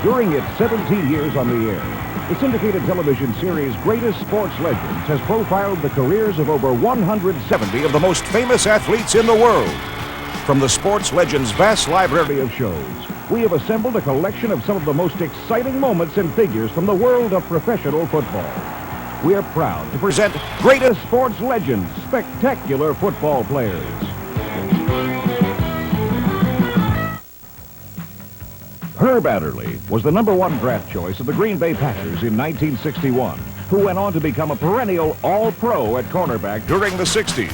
During its 17 years on the air, the syndicated television series Greatest Sports Legends has profiled the careers of over 170 of the most famous athletes in the world. From the Sports Legends' vast library of shows, we have assembled a collection of some of the most exciting moments and figures from the world of professional football. We are proud to present Greatest Sports Legends, Spectacular Football Players. Herb Adderley was the #1 draft choice of the GreenBay Packers in 1961, who went on to become a perennial All-Pro at cornerback during the 60s.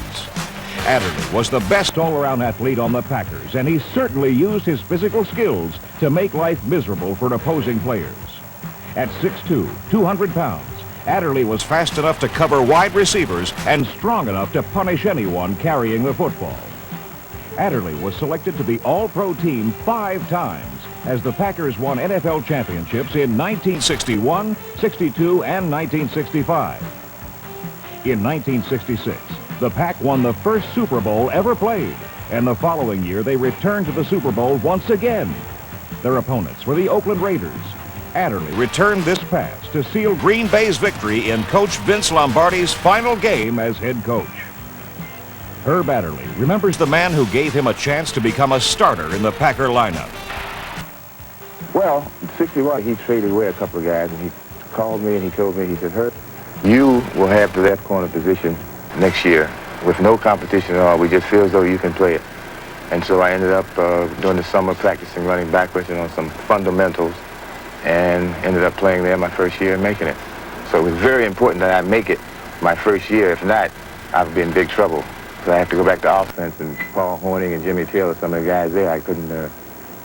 Adderley was the best all-around athlete on the Packers, and he certainly used his physical skills to make life miserable for opposing players. At 6'2", 200 pounds, Adderley was fast enough to cover wide receivers and strong enough to punish anyone carrying the football. Adderley was selected to the All-Pro team 5 times as the Packers won NFL championships in 1961, 62, and 1965. In 1966, the Pack won the first Super Bowl ever played, and the following year they returned to the Super Bowl once again. Their opponents were the Oakland Raiders. Adderley returned this pass to seal Green Bay's victory in Coach Vince Lombardi's final game as head coach. Herb Adderley remembers the man who gave him a chance to become a starter in the Packer lineup. Well, in 61, he traded away a couple of guys, and he called me and he told me, he said, Herb, you will have the left corner position next year with no competition at all. We just feel as though you can play it. And so I ended up during the summer practicing running backwards and on some fundamentals, and ended up playing there my first year and making it. So it was very important that I make it my first year. If not, I would be in big trouble. So I have to go back to offense, and Paul Hornung and Jimmy Taylor, some of the guys there, I couldn't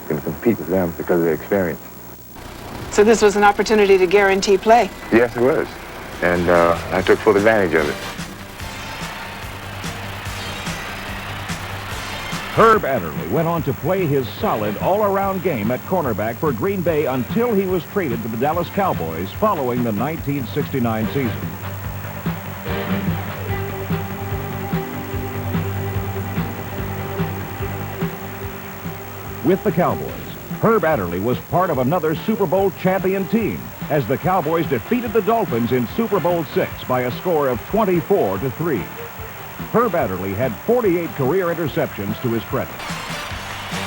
compete with them because of their experience. So this was an opportunity to guarantee play? Yes, it was. And I took full advantage of it. Herb Adderley went on to play his solid all-around game at cornerback for Green Bay until he was traded to the Dallas Cowboys following the 1969 season. With the Cowboys, Herb Adderley was part of another Super Bowl champion team as the Cowboys defeated the Dolphins in Super Bowl VI by a score of 24-3. Herb Adderley had 48 career interceptions to his credit.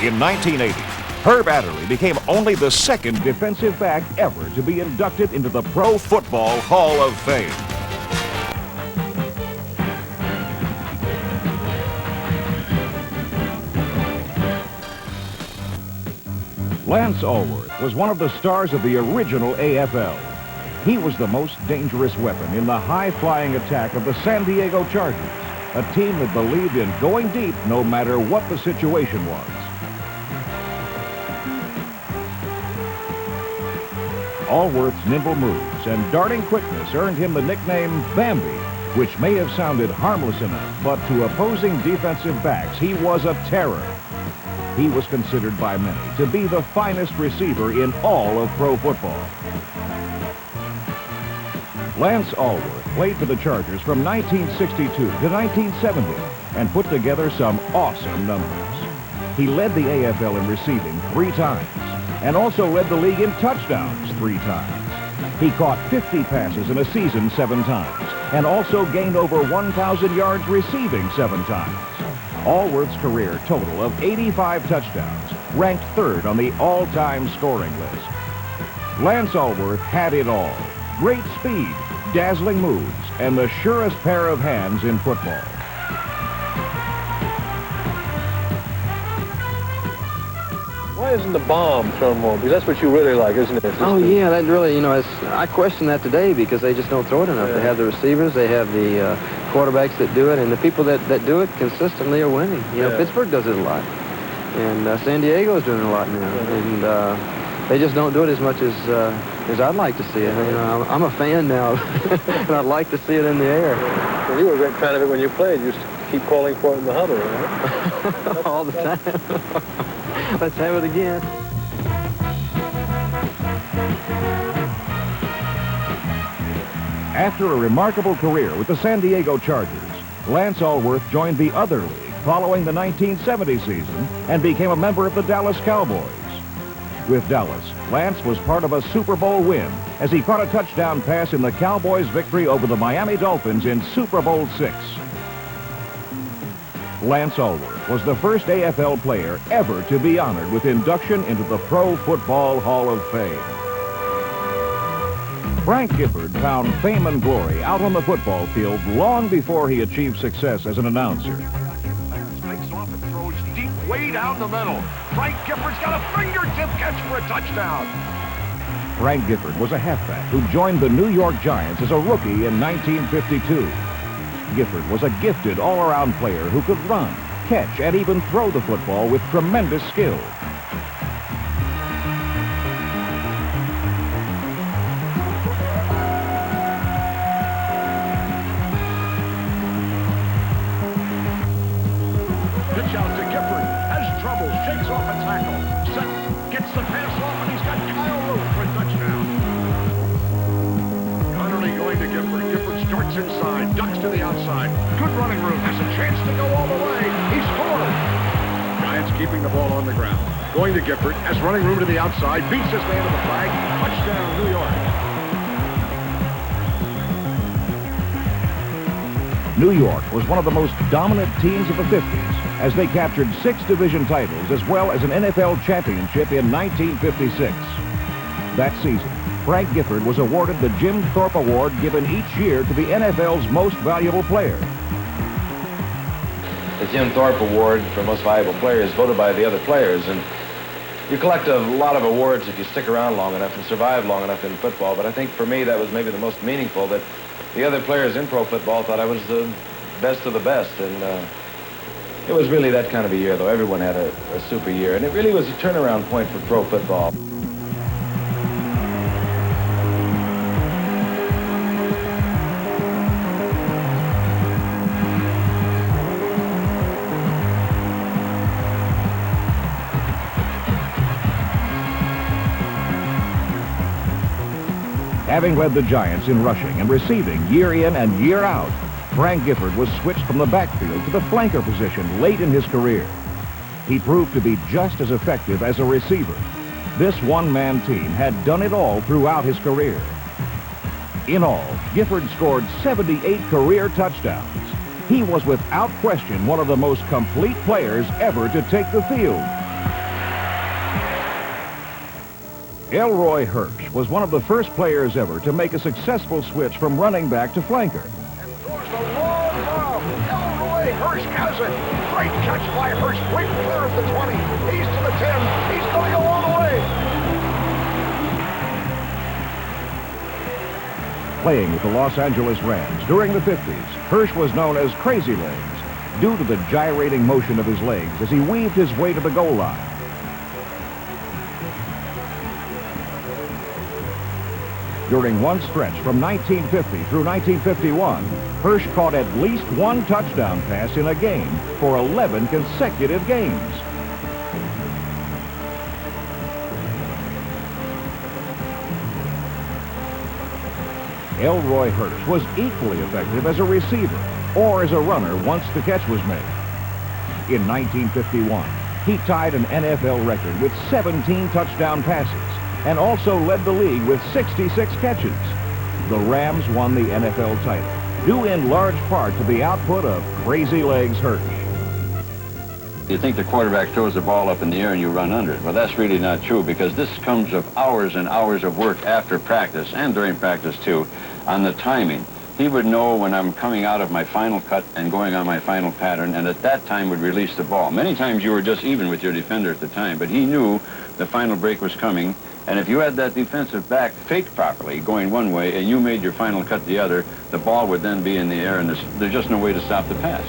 In 1980, Herb Adderley became only the second defensive back ever to be inducted into the Pro Football Hall of Fame. Lance Alworth was one of the stars of the original AFL. He was the most dangerous weapon in the high-flying attack of the San Diego Chargers, a team that believed in going deep no matter what the situation was. Alworth's nimble moves and darting quickness earned him the nickname Bambi, which may have sounded harmless enough, but to opposing defensive backs, he was a terror. He was considered by many to be the finest receiver in all of pro football. Lance Alworth played for the Chargers from 1962 to 1970 and put together some awesome numbers. He led the AFL in receiving 3 times and also led the league in touchdowns 3 times. He caught 50 passes in a season 7 times and also gained over 1,000 yards receiving 7 times. Alworth's career total of 85 touchdowns ranked 3rd on the all-time scoring list. Lance Alworth had it all: great speed, dazzling moves, and the surest pair of hands in football. Why isn't the bomb thrown more? Because that's what you really like, isn't it? Oh, yeah, that really, I question that today because they just don't throw it enough. Yeah. They have the receivers, they have the quarterbacks that do it, and the people that do it consistently are winning. You know, Pittsburgh does it a lot, and San Diego is doing it a lot now, and they just don't do it as much as I'd like to see it. You know, I'm a fan now, and I'd like to see it in the air. Well, you were a great fan of it when you played. You used to keep calling for it in the huddle, right? All the time. Let's have it again. After a remarkable career with the San Diego Chargers, Lance Alworth joined the other league following the 1970 season and became a member of the Dallas Cowboys. With Dallas, Lance was part of a Super Bowl win as he caught a touchdown pass in the Cowboys' victory over the Miami Dolphins in Super Bowl VI. Lance Alworth was the first AFL player ever to be honored with induction into the Pro Football Hall of Fame. Frank Gifford found fame and glory out on the football field long before he achieved success as an announcer. Takes off and throws deep way down the middle. Frank Gifford's got a fingertip catch for a touchdown. Frank Gifford was a halfback who joined the New York Giants as a rookie in 1952. Gifford was a gifted all-around player who could run, catch, and even throw the football with tremendous skill. Pitch out to Gifford. Has trouble. Shakes off a tackle. Set. Gets the pass off, and he's got Kyle Roach for a touchdown. Going to Gifford. Gifford starts inside, ducks to the outside. Good running room. Has a chance to go all the way. He scored. Giants keeping the ball on the ground. Going to Gifford. Has running room to the outside. Beats his man to the flag. Touchdown, New York. New York was one of the most dominant teams of the 50s as they captured 6 division titles as well as an NFL championship in 1956. That season, Frank Gifford was awarded the Jim Thorpe Award given each year to the NFL's most valuable player. The Jim Thorpe Award for most valuable player is voted by the other players, and you collect a lot of awards if you stick around long enough and survive long enough in football, but I think for me that was maybe the most meaningful, that the other players in pro football thought I was the best of the best, and it was really that kind of a year, though. Everyone had a super year, and it really was a turnaround point for pro football. Having led the Giants in rushing and receiving year in and year out, Frank Gifford was switched from the backfield to the flanker position late in his career. He proved to be just as effective as a receiver. This one-man team had done it all throughout his career. In all, Gifford scored 78 career touchdowns. He was without question one of the most complete players ever to take the field. Elroy Hirsch was one of the first players ever to make a successful switch from running back to flanker. And throws the long ball. Elroy Hirsch has it. Great catch by Hirsch. Right clear of the 20. He's to the 10. He's going to go all the way. Playing with the Los Angeles Rams during the 50s, Hirsch was known as Crazy Legs due to the gyrating motion of his legs as he weaved his way to the goal line. During one stretch from 1950 through 1951, Hirsch caught at least one touchdown pass in a game for 11 consecutive games. Elroy Hirsch was equally effective as a receiver or as a runner once the catch was made. In 1951, he tied an NFL record with 17 touchdown passes and also led the league with 66 catches. The Rams won the NFL title, due in large part to the output of Crazy Legs Hirsch. You think the quarterback throws the ball up in the air and you run under it. Well, that's really not true, because this comes of hours and hours of work after practice, and during practice too, on the timing. He would know when I'm coming out of my final cut and going on my final pattern, and at that time would release the ball. Many times you were just even with your defender at the time, but he knew the final break was coming. And if you had that defensive back faked properly, going one way, and you made your final cut the other, the ball would then be in the air, and there's just no way to stop the pass.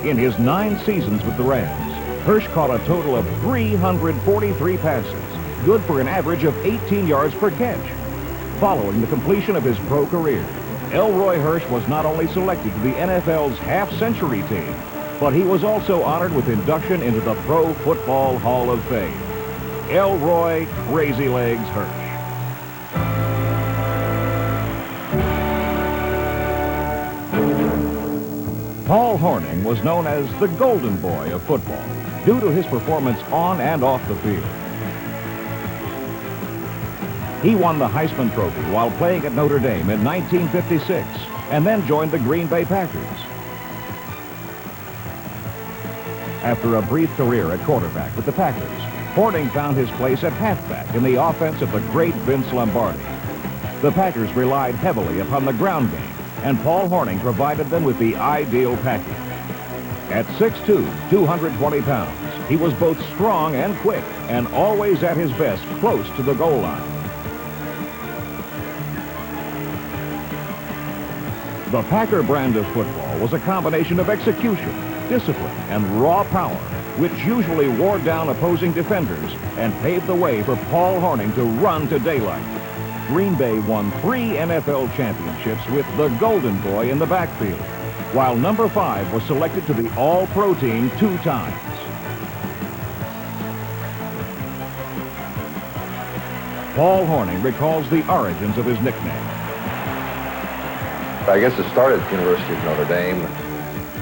In his 9 seasons with the Rams, Hirsch caught a total of 343 passes, good for an average of 18 yards per catch. Following the completion of his pro career, Elroy Hirsch was not only selected to the NFL's half-century team, but he was also honored with induction into the Pro Football Hall of Fame. Elroy Crazy Legs Hirsch. Paul Hornung was known as the golden boy of football due to his performance on and off the field. He won the Heisman Trophy while playing at Notre Dame in 1956 and then joined the Green Bay Packers. After a brief career at quarterback with the Packers, Hornung found his place at halfback in the offense of the great Vince Lombardi. The Packers relied heavily upon the ground game, and Paul Hornung provided them with the ideal package. At 6'2", 220 pounds, he was both strong and quick, and always at his best close to the goal line. The Packer brand of football was a combination of execution, discipline, and raw power, which usually wore down opposing defenders and paved the way for Paul Hornung to run to daylight. Green Bay won 3 NFL championships with the Golden Boy in the backfield, while number 5 was selected to the All-Pro team 2 times. Paul Hornung recalls the origins of his nickname. I guess it started at the University of Notre Dame.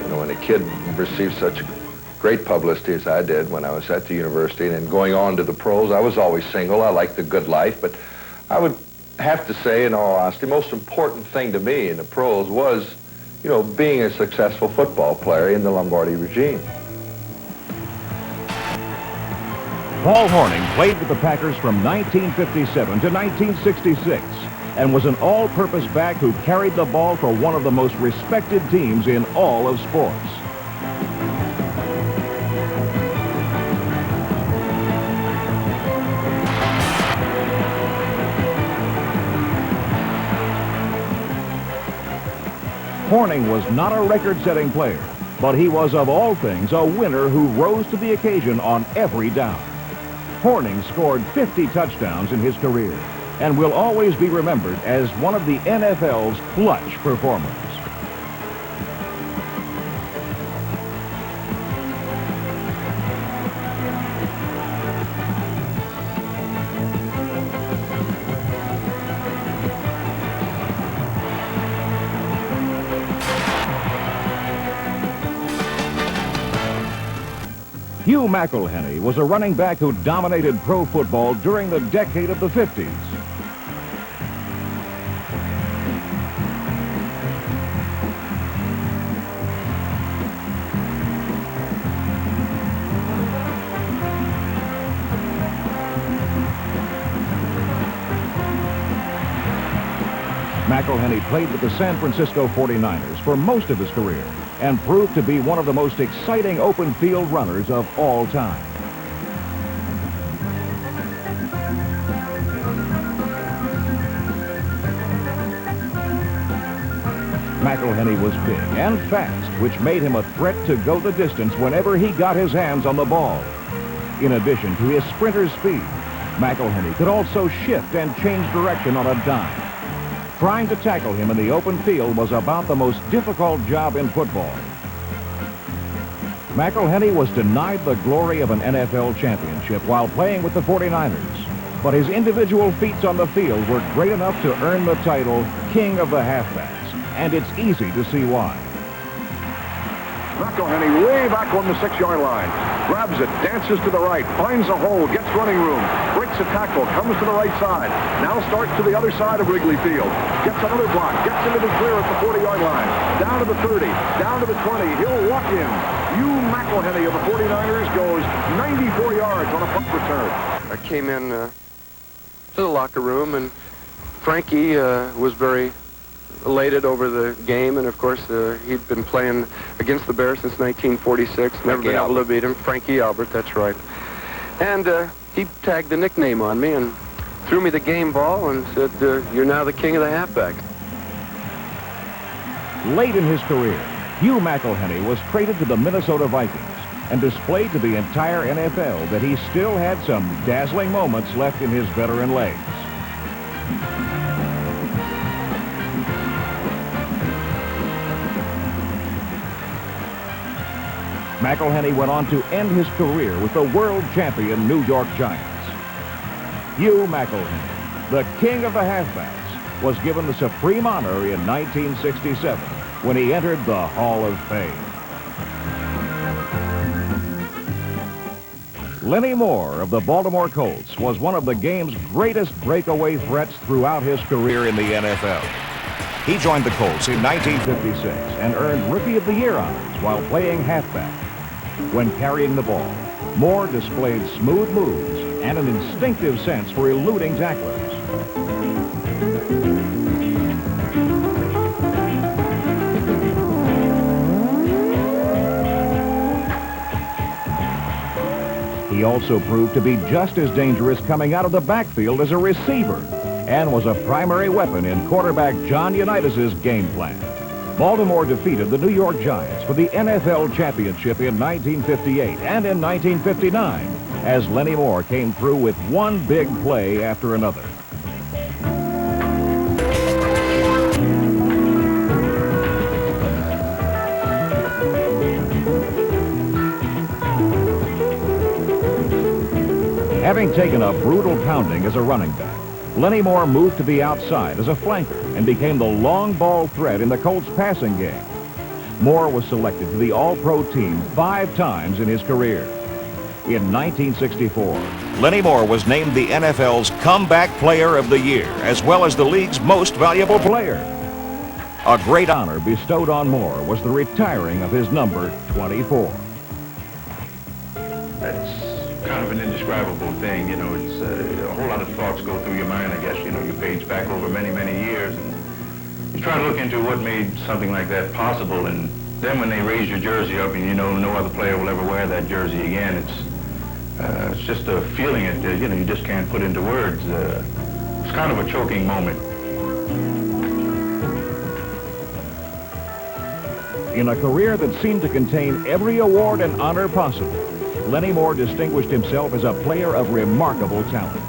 You know, when a kid received such great publicity as I did when I was at the university, and then going on to the pros, I was always single. I liked the good life, but I would have to say, in all honesty, the most important thing to me in the pros was, you know, being a successful football player in the Lombardi regime. Paul Hornung played with the Packers from 1957 to 1966 and was an all-purpose back who carried the ball for one of the most respected teams in all of sports. Hornung was not a record-setting player, but he was of all things a winner who rose to the occasion on every down. Hornung scored 50 touchdowns in his career and will always be remembered as one of the NFL's clutch performers. Hugh McElhenney was a running back who dominated pro football during the decade of the 50s. McElhenney played with the San Francisco 49ers for most of his career and proved to be one of the most exciting open field runners of all time. McElhenney was big and fast, which made him a threat to go the distance whenever he got his hands on the ball. In addition to his sprinter's speed, McElhenney could also shift and change direction on a dime. Trying to tackle him in the open field was about the most difficult job in football. McElhenney was denied the glory of an NFL championship while playing with the 49ers, but his individual feats on the field were great enough to earn the title King of the Halfbacks, and it's easy to see why. McElhenney way back on the 6-yard line. Grabs it, dances to the right, finds a hole, gets running room, breaks a tackle, comes to the right side. Now starts to the other side of Wrigley Field. Gets another block, gets into the clear at the 40-yard line. Down to the 30, down to the 20. He'll walk in. Hugh McElhenney of the 49ers goes 94 yards on a punt return. I came in to the locker room, and Frankie was very elated over the game, and of course he'd been playing against the Bears since 1946. Never been able to beat him. Frankie Albert, that's right. And he tagged the nickname on me and threw me the game ball and said, "You're now the king of the halfbacks." Late in his career, Hugh McElhenney was traded to the Minnesota Vikings and displayed to the entire NFL that he still had some dazzling moments left in his veteran legs. McElhenney went on to end his career with the world champion New York Giants. Hugh McElhenney, the king of the halfbacks, was given the supreme honor in 1967 when he entered the Hall of Fame. Lenny Moore of the Baltimore Colts was one of the game's greatest breakaway threats throughout his career in the NFL. He joined the Colts in 1956 and earned Rookie of the Year honors while playing halfback. When carrying the ball, Moore displayed smooth moves and an instinctive sense for eluding tacklers. He also proved to be just as dangerous coming out of the backfield as a receiver and was a primary weapon in quarterback John Unitas's game plan. Baltimore defeated the New York Giants for the NFL championship in 1958 and in 1959 as Lenny Moore came through with one big play after another. Having taken a brutal pounding as a running back, Lenny Moore moved to the outside as a flanker and became the long ball threat in the Colts passing game. Moore was selected to the All-Pro team 5 times in his career. In 1964, Lenny Moore was named the NFL's Comeback Player of the Year, as well as the league's most valuable player. A great honor bestowed on Moore was the retiring of his number 24. That's kind of an indescribable thing, you know. It's a whole lot of thoughts go through your mind, I guess. You know, you page back over many, many years, and you try to look into what made something like that possible, and then when they raise your jersey up and you know no other player will ever wear that jersey again, it's just a feeling that, you know, you just can't put into words. It's kind of a choking moment. In a career that seemed to contain every award and honor possible, Lenny Moore distinguished himself as a player of remarkable talent.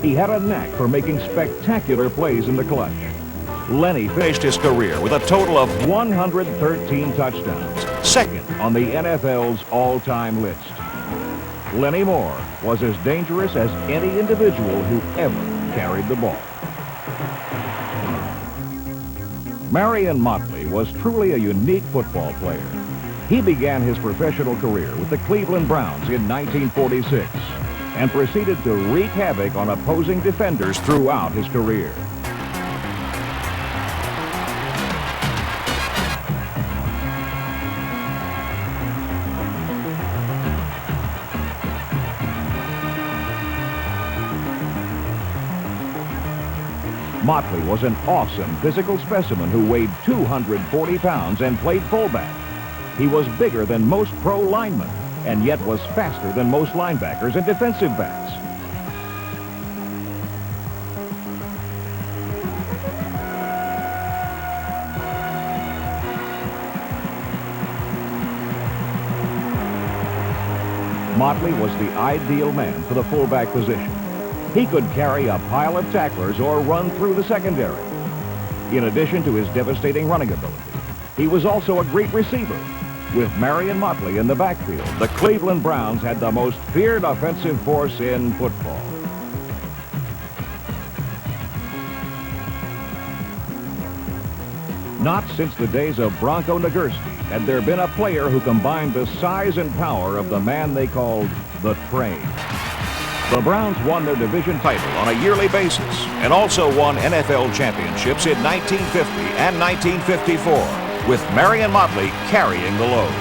He had a knack for making spectacular plays in the clutch. Lenny finished his career with a total of 113 touchdowns, second on the NFL's all-time list. Lenny Moore was as dangerous as any individual who ever carried the ball. Marion Motley was truly a unique football player. He began his professional career with the Cleveland Browns in 1946 and proceeded to wreak havoc on opposing defenders throughout his career. Motley was an awesome physical specimen who weighed 240 pounds and played fullback. He was bigger than most pro linemen, and yet was faster than most linebackers and defensive backs. Motley was the ideal man for the fullback position. He could carry a pile of tacklers or run through the secondary. In addition to his devastating running ability, he was also a great receiver. With Marion Motley in the backfield, the Cleveland Browns had the most feared offensive force in football. Not since the days of Bronco Nagurski had there been a player who combined the size and power of the man they called the Train. The Browns won their division title on a yearly basis and also won NFL championships in 1950 and 1954. With Marion Motley carrying the load.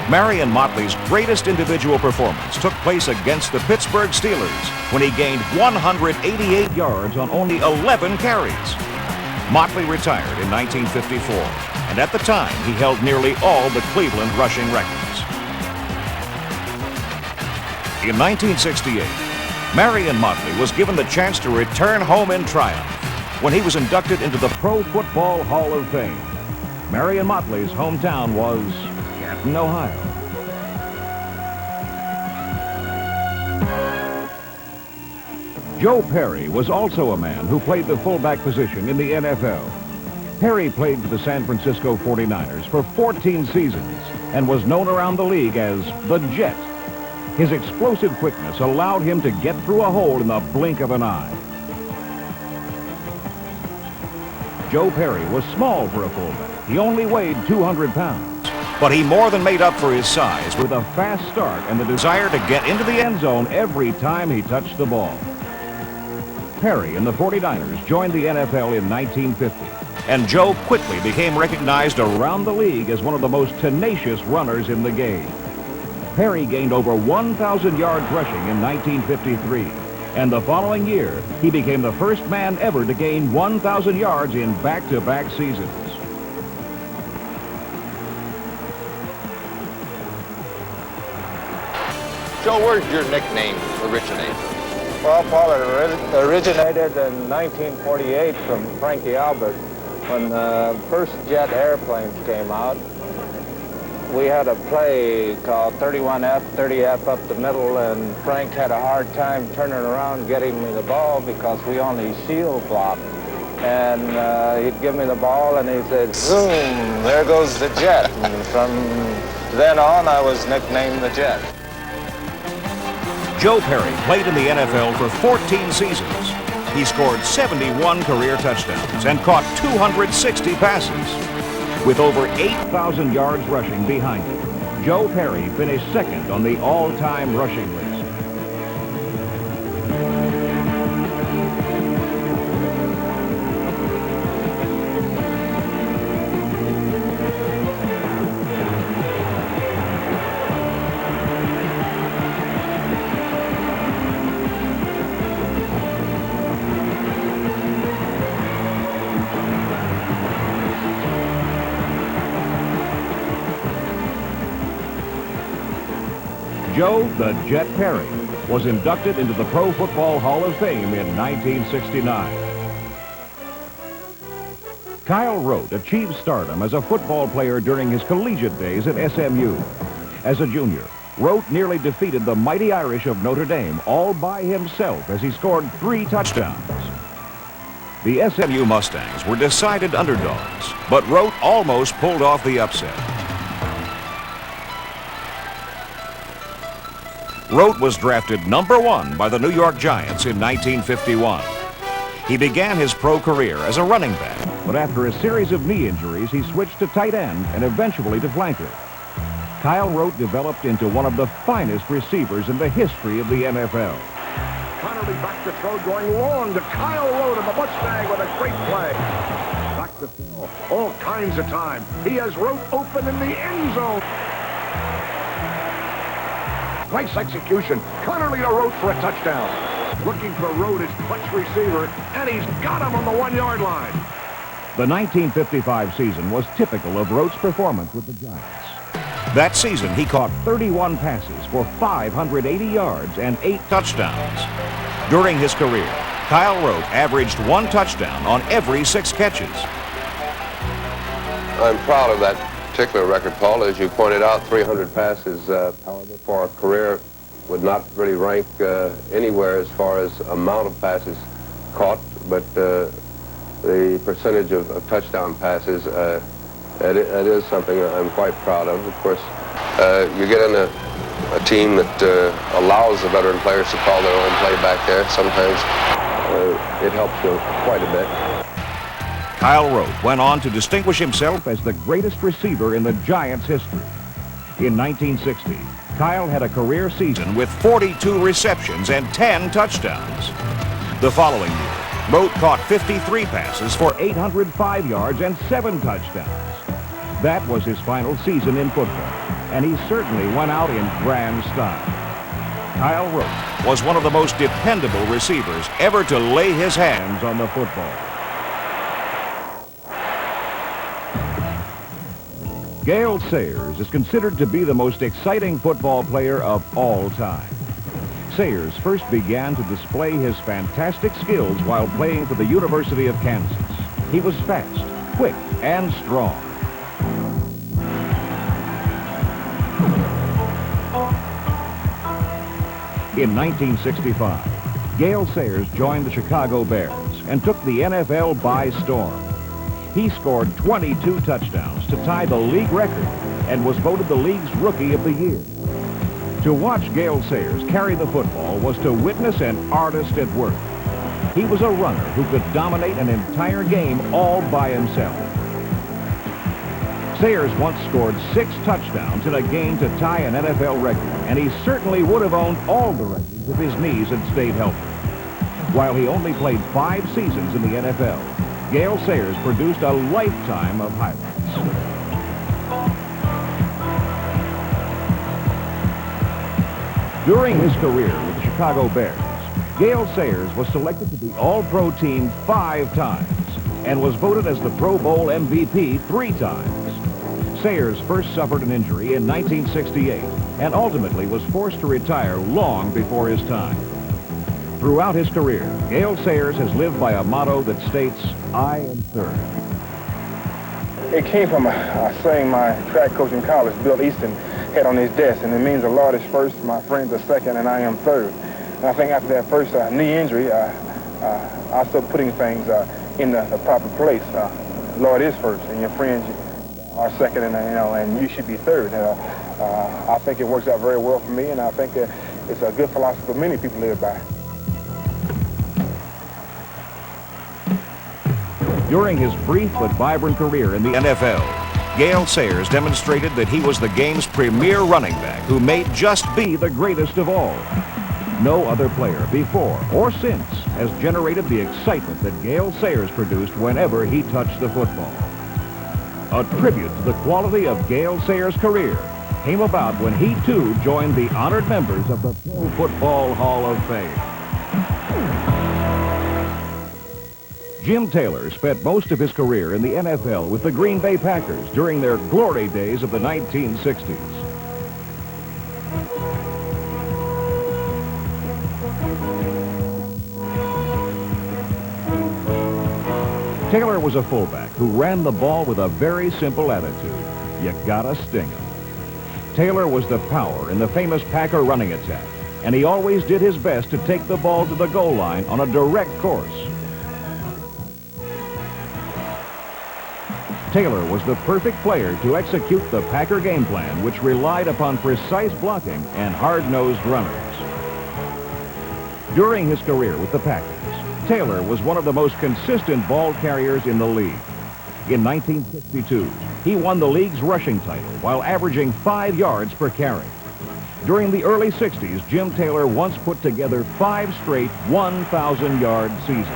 Marion Motley's greatest individual performance took place against the Pittsburgh Steelers when he gained 188 yards on only 11 carries. Motley retired in 1954, and at the time he held nearly all the Cleveland rushing records. In 1968, Marion Motley was given the chance to return home in triumph when he was inducted into the Pro Football Hall of Fame. Marion Motley's hometown was Canton, Ohio. Joe Perry was also a man who played the fullback position in the NFL. Perry played for the San Francisco 49ers for 14 seasons and was known around the league as the Jet. His explosive quickness allowed him to get through a hole in the blink of an eye. Joe Perry was small for a fullback. He only weighed 200 pounds, But he more than made up for his size with a fast start and the desire to get into the end zone every time he touched the ball. Perry and the 49ers joined the NFL in 1950, and Joe quickly became recognized around the league as one of the most tenacious runners in the game. Perry gained over 1,000 yards rushing in 1953, and the following year, he became the first man ever to gain 1,000 yards in back-to-back seasons. Joe, where's your nickname originate? Well, Paul, it originated in 1948 from Frankie Albert. When the first jet airplanes came out, we had a play called 31F, 30F up the middle, and Frank had a hard time turning around getting me the ball because we only shield blocked. And he'd give me the ball and he said, zoom, there goes the jet. And from then on, I was nicknamed the Jet. Joe Perry played in the NFL for 14 seasons. He scored 71 career touchdowns and caught 260 passes. With over 8,000 yards rushing behind him, Joe Perry finished second on the all-time rushing list. Joe "the Jet" Perry was inducted into the Pro Football Hall of Fame in 1969. Kyle Rote achieved stardom as a football player during his collegiate days at SMU. As a junior, Rote nearly defeated the Mighty Irish of Notre Dame all by himself as he scored 3 touchdowns. The SMU Mustangs were decided underdogs, but Rote almost pulled off the upset. Rote was drafted number 1 by the New York Giants in 1951. He began his pro career as a running back, but after a series of knee injuries, he switched to tight end and eventually to flanker. Kyle Rote developed into one of the finest receivers in the history of the NFL. Connerly back to throw, going long to Kyle Rote of the Mustang with a great play. Back to throw, all kinds of time. He has Rote open in the end zone. Nice execution. Connerly to Rote for a touchdown. Looking for Rote, his clutch receiver, and he's got him on the 1-yard line. The 1955 season was typical of Rote's performance with the Giants. That season, he caught 31 passes for 580 yards and 8 touchdowns. During his career, Kyle Rote averaged 1 touchdown on every 6 catches. I'm proud of that particular record, Paul. As you pointed out, 300 passes, however, for a career would not really rank anywhere as far as amount of passes caught, but the percentage of touchdown passes, it is something I'm quite proud of. Of course, you get in a team that allows the veteran players to call their own play back there. Sometimes it helps you quite a bit. Kyle Rote went on to distinguish himself as the greatest receiver in the Giants' history. In 1960, Kyle had a career season with 42 receptions and 10 touchdowns. The following year, Rote caught 53 passes for 805 yards and 7 touchdowns. That was his final season in football, and he certainly went out in grand style. Kyle Rote was one of the most dependable receivers ever to lay his hands on the football. Gale Sayers is considered to be the most exciting football player of all time. Sayers first began to display his fantastic skills while playing for the University of Kansas. He was fast, quick, and strong. In 1965, Gale Sayers joined the Chicago Bears and took the NFL by storm. He scored 22 touchdowns to tie the league record and was voted the league's Rookie of the Year. To watch Gale Sayers carry the football was to witness an artist at work. He was a runner who could dominate an entire game all by himself. Sayers once scored 6 touchdowns in a game to tie an NFL record, and he certainly would have owned all the records if his knees had stayed healthy. While he only played 5 seasons in the NFL, Gale Sayers produced a lifetime of highlights. During his career with the Chicago Bears, Gale Sayers was selected to the All-Pro team 5 times and was voted as the Pro Bowl MVP 3 times. Sayers first suffered an injury in 1968 and ultimately was forced to retire long before his time. Throughout his career, Gale Sayers has lived by a motto that states, "I am third." It came from a saying my track coach in college, Bill Easton, had on his desk, and it means the Lord is first, my friends are second, and I am third. And I think after that first knee injury, I started putting things in the proper place. Lord is first, and your friends are second, and you should be third. I think it works out very well for me, and I think it's a good philosophy many people live by. During his brief but vibrant career in the NFL, Gale Sayers demonstrated that he was the game's premier running back who may just be the greatest of all. No other player before or since has generated the excitement that Gale Sayers produced whenever he touched the football. A tribute to the quality of Gale Sayers' career came about when he too joined the honored members of the Pro Football Hall of Fame. Jim Taylor spent most of his career in the NFL with the Green Bay Packers during their glory days of the 1960s. Taylor was a fullback who ran the ball with a very simple attitude. You gotta sting him. Taylor was the power in the famous Packer running attack, and he always did his best to take the ball to the goal line on a direct course. Taylor was the perfect player to execute the Packer game plan, which relied upon precise blocking and hard-nosed runners. During his career with the Packers, Taylor was one of the most consistent ball carriers in the league. In 1962, he won the league's rushing title while averaging 5 yards per carry. During the early 60s, Jim Taylor once put together 5 straight 1,000-yard seasons.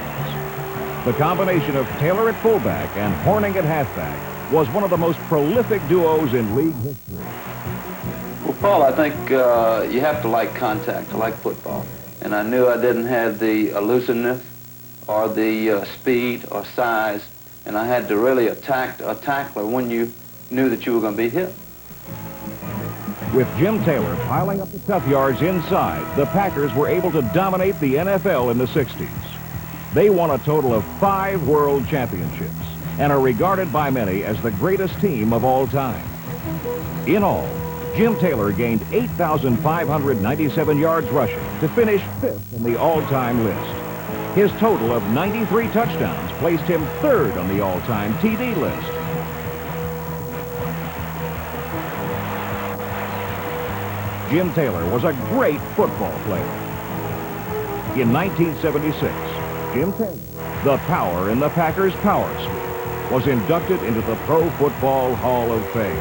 The combination of Taylor at fullback and Hornung at halfback was one of the most prolific duos in league history. Well, Paul, I think you have to like contact, to like football. And I knew I didn't have the elusiveness or the speed or size, and I had to really attack a tackler when you knew that you were going to be hit. With Jim Taylor piling up the tough yards inside, the Packers were able to dominate the NFL in the 60s. They won a total of 5 world championships and are regarded by many as the greatest team of all time. In all, Jim Taylor gained 8,597 yards rushing to finish 5th in the all-time list. His total of 93 touchdowns placed him 3rd on the all-time TD list. Jim Taylor was a great football player. In 1976, Jim Taylor, the power in the Packers' power suite, was inducted into the Pro Football Hall of Fame.